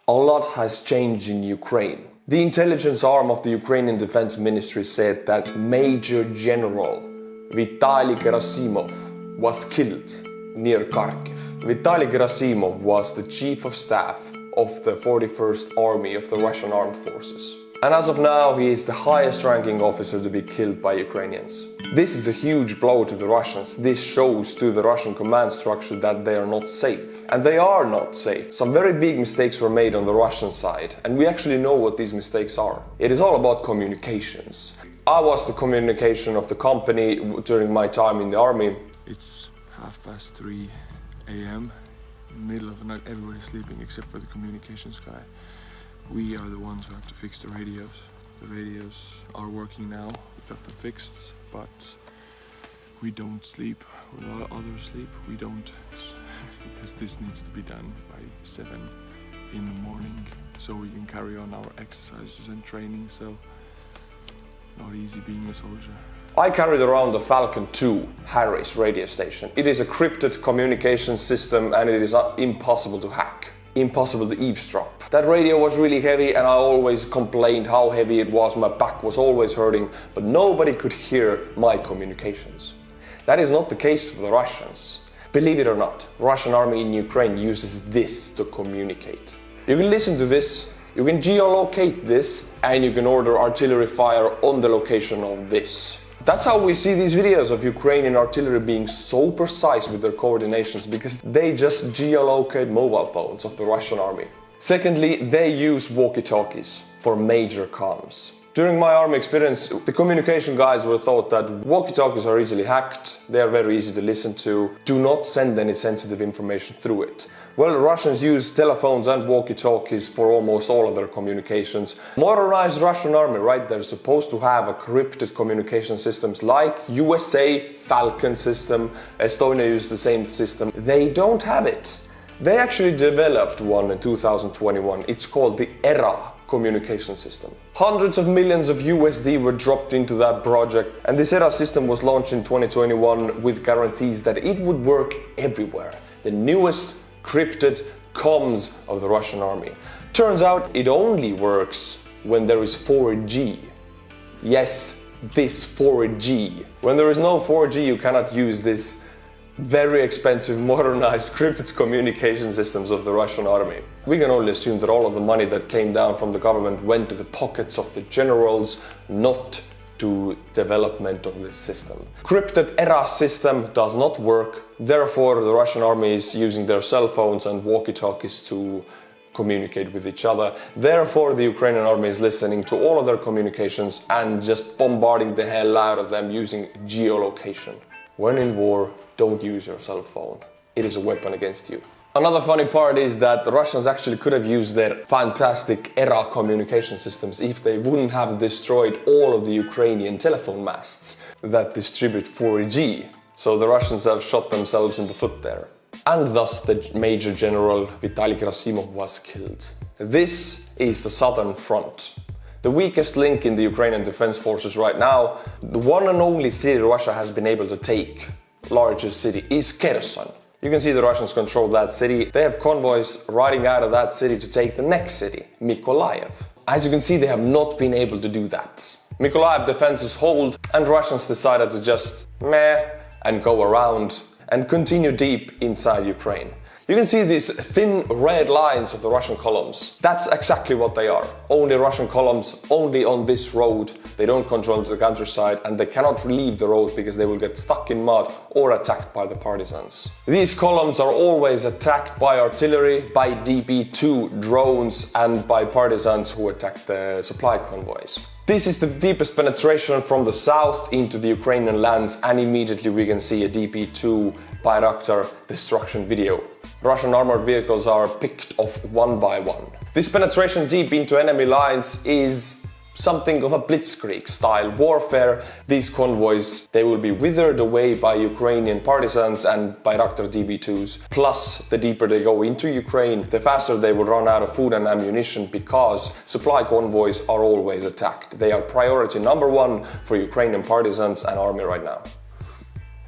A lot has changed in Ukraine. The intelligence arm of the Ukrainian Defense Ministry said that Major General Vitaly Gerasimov was killed near Kharkiv. Vitaly Gerasimov was the chief of staff of the 41st Army of the Russian Armed Forces. And as of now, he is the highest ranking officer to be killed by Ukrainians. This is a huge blow to the Russians. This shows to the Russian command structure that they are not safe. And they are not safe. Some very big mistakes were made on the Russian side, and we actually know what these mistakes are. It is all about communications. I was the communication of the company during my time in the army. It's 3:30 a.m. Middle of the night, everybody's sleeping except for the communications guy. We are the ones who have to fix the radios. The radios are working now, we got them fixed, but we don't sleep. While others sleep, we don't, because this needs to be done by 7 in the morning, so we can carry on our exercises and training, so not easy being a soldier. I carried around the Falcon 2 Harris radio station. It is a crypted communication system and it is impossible to hack. Impossible to eavesdrop. That radio was really heavy and I always complained how heavy it was, my back was always hurting, but nobody could hear my communications. That is not the case for the Russians. Believe it or not, Russian army in Ukraine uses this to communicate. You can listen to this, you can geolocate this, and you can order artillery fire on the location of this. That's how we see these videos of Ukrainian artillery being so precise with their coordinations, because they just geolocate mobile phones of the Russian army. Secondly, they use walkie-talkies for major comms. During my army experience, the communication guys were thought that walkie-talkies are easily hacked, they are very easy to listen to, do not send any sensitive information through it. Well, the Russians use telephones and walkie-talkies for almost all of their communications. Modernized Russian army, right? They're supposed to have encrypted communication systems like USA Falcon system, Estonia used the same system. They don't have it. They actually developed one in 2021. It's called the ERA communication system. Hundreds of millions of USD were dropped into that project, and this ERA system was launched in 2021 with guarantees that it would work everywhere. The newest crypted comms of the Russian army. Turns out it only works when there is 4G. Yes, this 4G. When there is no 4G, you cannot use this very expensive modernized crypted communication systems of the Russian army. We can only assume that all of the money that came down from the government went to the pockets of the generals, not to development of this system. Crypted ERA system does not work, therefore the Russian army is using their cell phones and walkie-talkies to communicate with each other. Therefore the Ukrainian army is listening to all of their communications and just bombarding the hell out of them using geolocation. When in war, don't use your cell phone. It is a weapon against you. Another funny part is that the Russians actually could have used their fantastic ERA communication systems if they wouldn't have destroyed all of the Ukrainian telephone masts that distribute 4G. So the Russians have shot themselves in the foot there. And thus the Major General Vitaly Gerasimov was killed. This is the southern front. The weakest link in the Ukrainian defense forces right now, the one and only city Russia has been able to take, largest city, is Kherson. You can see the Russians control that city. They have convoys riding out of that city to take the next city, Mykolaiv. As you can see, they have not been able to do that. Mykolaiv defenses hold, and Russians decided to just meh and go around and continue deep inside Ukraine. You can see these thin red lines of the Russian columns. That's exactly what they are. Only Russian columns, only on this road. They don't control the countryside and they cannot leave the road because they will get stuck in mud or attacked by the partisans. These columns are always attacked by artillery, by DP-2 drones and by partisans who attack the supply convoys. This is the deepest penetration from the south into the Ukrainian lands, and immediately we can see a DP-2 Bayraktar destruction video. Russian armored vehicles are picked off one by one. This penetration deep into enemy lines is something of a blitzkrieg style warfare. These convoys, they will be withered away by Ukrainian partisans and Bayraktar DB2s. Plus, the deeper they go into Ukraine, the faster they will run out of food and ammunition, because supply convoys are always attacked. They are priority #1 for Ukrainian partisans and army right now.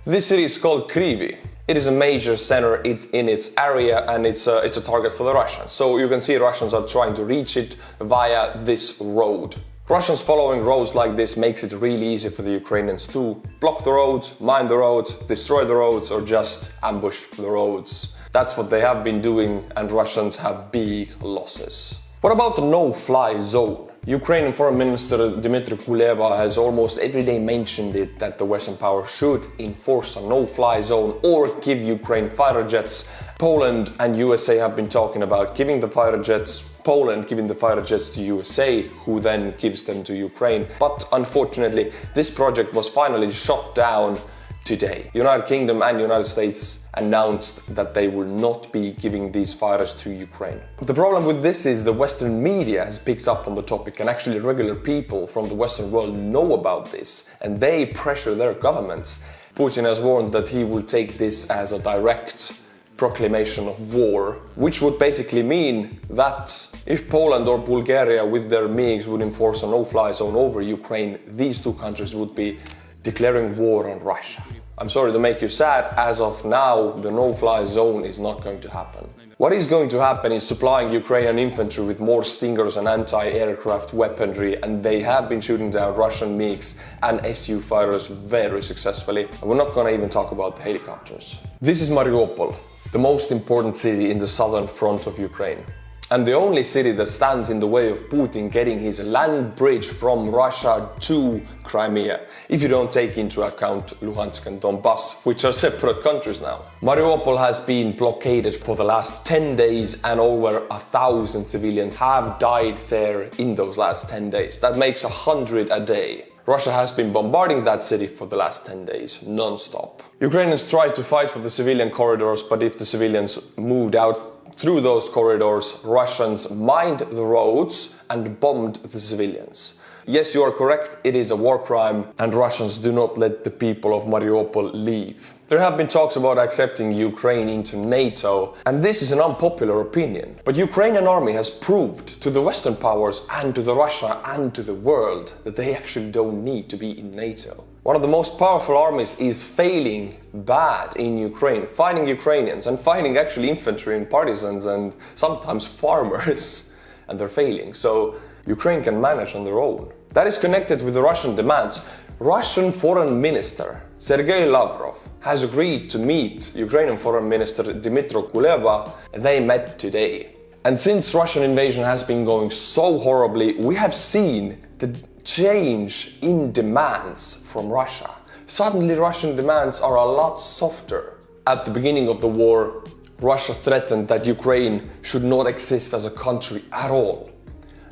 This city is called Kryvyi. It is a major center in its area, and it's a target for the Russians. So you can see Russians are trying to reach it via this road. Russians following roads like this makes it really easy for the Ukrainians to block the roads, mine the roads, destroy the roads, or just ambush the roads. That's what they have been doing, and Russians have big losses. What about the no-fly zone? Ukrainian Foreign Minister Dmytro Kuleba has almost every day mentioned it, that the Western powers should enforce a no-fly zone or give Ukraine fighter jets. Poland and USA have been talking about giving the fighter jets, Poland giving the fighter jets to USA, who then gives them to Ukraine. But unfortunately, this project was finally shot down today. United Kingdom and United States announced that they will not be giving these fighters to Ukraine. The problem with this is the Western media has picked up on the topic, and actually regular people from the Western world know about this, and they pressure their governments. Putin has warned that he will take this as a direct proclamation of war, which would basically mean that if Poland or Bulgaria with their MiGs would enforce a no-fly zone over Ukraine, these two countries would be declaring war on Russia. I'm sorry to make you sad, as of now, the no-fly zone is not going to happen. What is going to happen is supplying Ukrainian infantry with more Stingers and anti-aircraft weaponry, and they have been shooting down Russian MiGs and Su fighters very successfully. And we're not going to even talk about the helicopters. This is Mariupol, the most important city in the southern front of Ukraine, and the only city that stands in the way of Putin getting his land bridge from Russia to Crimea, if you don't take into account Luhansk and Donbass, which are separate countries now. Mariupol has been blockaded for the last 10 days, and over 1,000 civilians have died there in those last 10 days. That makes 100 a day. Russia has been bombarding that city for the last 10 days, non-stop. Ukrainians tried to fight for the civilian corridors, but if the civilians moved out through those corridors, Russians mined the roads and bombed the civilians. Yes, you are correct, it is a war crime, and Russians do not let the people of Mariupol leave. There have been talks about accepting Ukraine into NATO, and this is an unpopular opinion. But Ukrainian army has proved to the Western powers and to the Russia and to the world that they actually don't need to be in NATO. One of the most powerful armies is failing bad in Ukraine, fighting Ukrainians and fighting actually infantry and partisans and sometimes farmers, and they're failing. So Ukraine can manage on their own. That is connected with the Russian demands. Russian Foreign Minister Sergei Lavrov has agreed to meet Ukrainian Foreign Minister Dmytro Kuleba. They met today. And since Russian invasion has been going so horribly, we have seen the change in demands from Russia. Suddenly Russian demands are a lot softer. At the beginning of the war, Russia threatened that Ukraine should not exist as a country at all.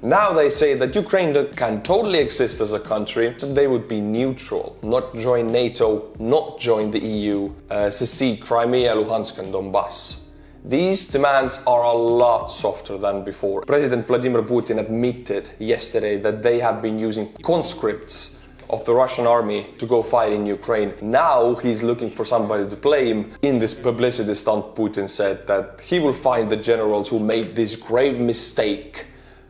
Now they say that Ukraine can totally exist as a country, that they would be neutral, not join NATO, not join the EU, secede Crimea, Luhansk and Donbass. These demands are a lot softer than before. President Vladimir Putin admitted yesterday that they have been using conscripts of the Russian army to go fight in Ukraine. Now he's looking for somebody to blame. In this publicity stunt, Putin said that he will find the generals who made this grave mistake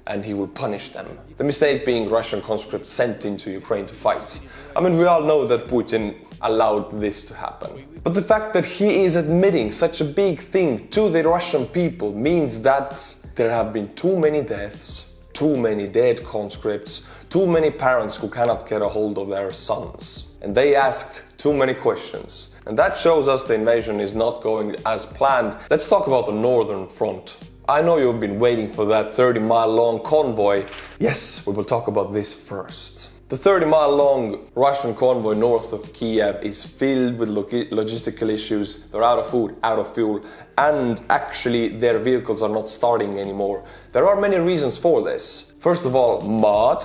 and he will punish them. The mistake being Russian conscripts sent into Ukraine to fight. I mean, we all know that Putin allowed this to happen. But the fact that he is admitting such a big thing to the Russian people means that there have been too many deaths, too many dead conscripts, too many parents who cannot get a hold of their sons. And they ask too many questions. And that shows us the invasion is not going as planned. Let's talk about the northern front. I know you've been waiting for that 30-mile long convoy. Yes, we will talk about this first. The 30-mile long Russian convoy north of Kiev is filled with logistical issues. They're out of food, out of fuel, and actually their vehicles are not starting anymore. There are many reasons for this. First of all, mud.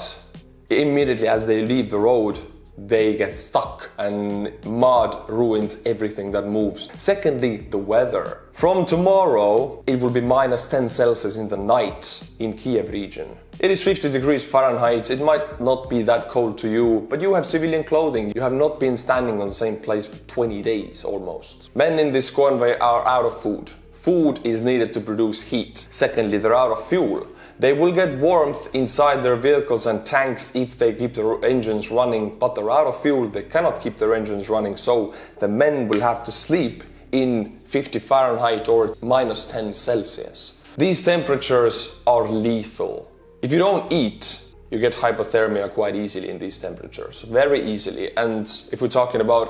Immediately as they leave the road, they get stuck and mud ruins everything that moves. Secondly, the weather. From tomorrow, it will be minus 10 Celsius in the night in Kiev region. It is 50 degrees Fahrenheit. It might not be that cold to you, but you have civilian clothing. You have not been standing on the same place for 20 days almost. Men in this convoy are out of food. Food is needed to produce heat. Secondly, they're out of fuel. They will get warmth inside their vehicles and tanks if they keep their engines running, but they're out of fuel. They cannot keep their engines running, so the men will have to sleep in 50 Fahrenheit or minus 10 Celsius. These temperatures are lethal. If you don't eat, you get hypothermia quite easily in these temperatures, very easily. And if we're talking about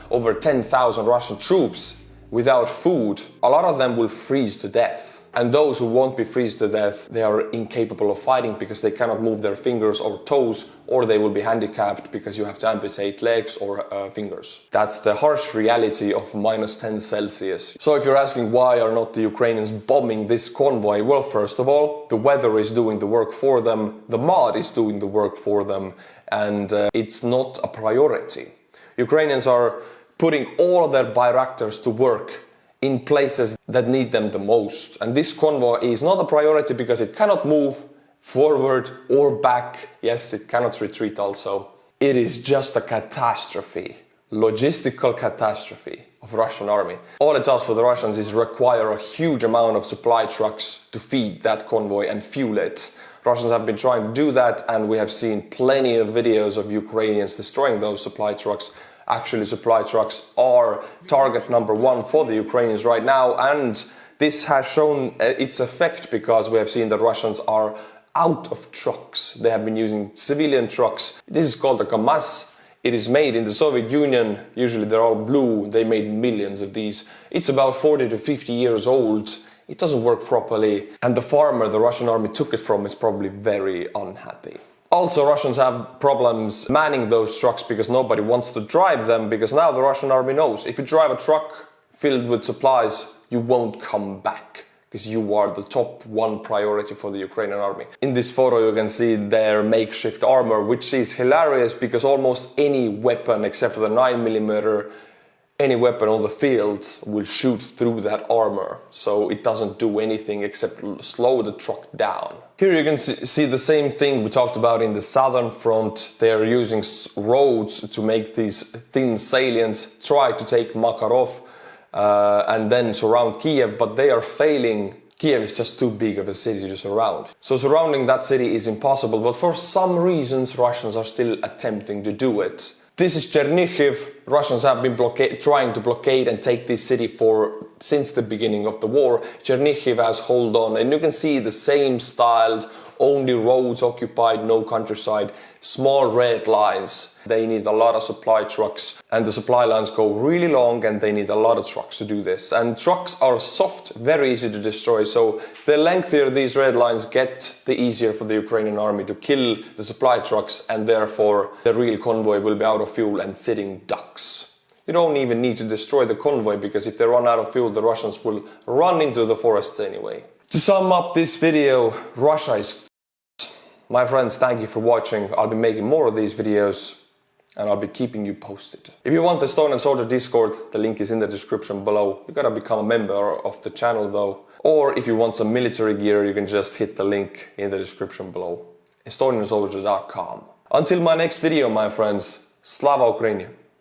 over 10,000 Russian troops without food, a lot of them will freeze to death. And those who won't be freeze to death, they are incapable of fighting because they cannot move their fingers or toes, or they will be handicapped because you have to amputate legs or fingers. That's the harsh reality of minus 10 Celsius. So if you're asking why are not the Ukrainians bombing this convoy, well, first of all, the weather is doing the work for them, the mud is doing the work for them, and it's not a priority. Ukrainians are putting all of their Bayraktars to work in places that need them the most. And this convoy is not a priority because it cannot move forward or back. Yes, it cannot retreat also. It is just a catastrophe, logistical catastrophe of Russian army. All it does for the Russians is require a huge amount of supply trucks to feed that convoy and fuel it. Russians have been trying to do that, and we have seen plenty of videos of Ukrainians destroying those supply trucks. Actually, supply trucks are target number one for the Ukrainians right now, and this has shown its effect because we have seen that Russians are out of trucks. They have been using civilian trucks. This is called a KAMAZ. It is made in the Soviet Union. Usually they're all blue. They made millions of these. It's about 40 to 50 years old. It doesn't work properly, and the farmer the Russian army took it from is probably very unhappy. Also, Russians have problems manning those trucks because nobody wants to drive them, because now the Russian army knows if you drive a truck filled with supplies, you won't come back because you are the top one priority for the Ukrainian army. In this photo you can see their makeshift armor, which is hilarious because almost any weapon except for the 9mm, any weapon on the field will shoot through that armor, so it doesn't do anything except slow the truck down. Here you can see the same thing we talked about in the southern front. They are using roads to make these thin salients, try to take Makarov and then surround Kiev, but they are failing. Kiev is just too big of a city to surround. So surrounding that city is impossible, but for some reasons Russians are still attempting to do it. This is Chernihiv. Russians have been trying to blockade and take this city since the beginning of the war. Chernihiv has held on, and you can see the same styled, only roads occupied, no countryside, small red lines. They need a lot of supply trucks, and the supply lines go really long, and they need a lot of trucks to do this. And trucks are soft, very easy to destroy, so the lengthier these red lines get, the easier for the Ukrainian army to kill the supply trucks, and therefore the real convoy will be out of fuel and sitting ducks. You don't even need to destroy the convoy, because if they run out of fuel, the Russians will run into the forests anyway. To sum up this video, Russia is f***ed. My friends, thank you for watching. I'll be making more of these videos, and I'll be keeping you posted. If you want the Estonian Soldier Discord, the link is in the description below. You gotta become a member of the channel though. Or if you want some military gear, you can just hit the link in the description below. estoniansoldier.com. Until my next video, my friends, Slava Ukraini!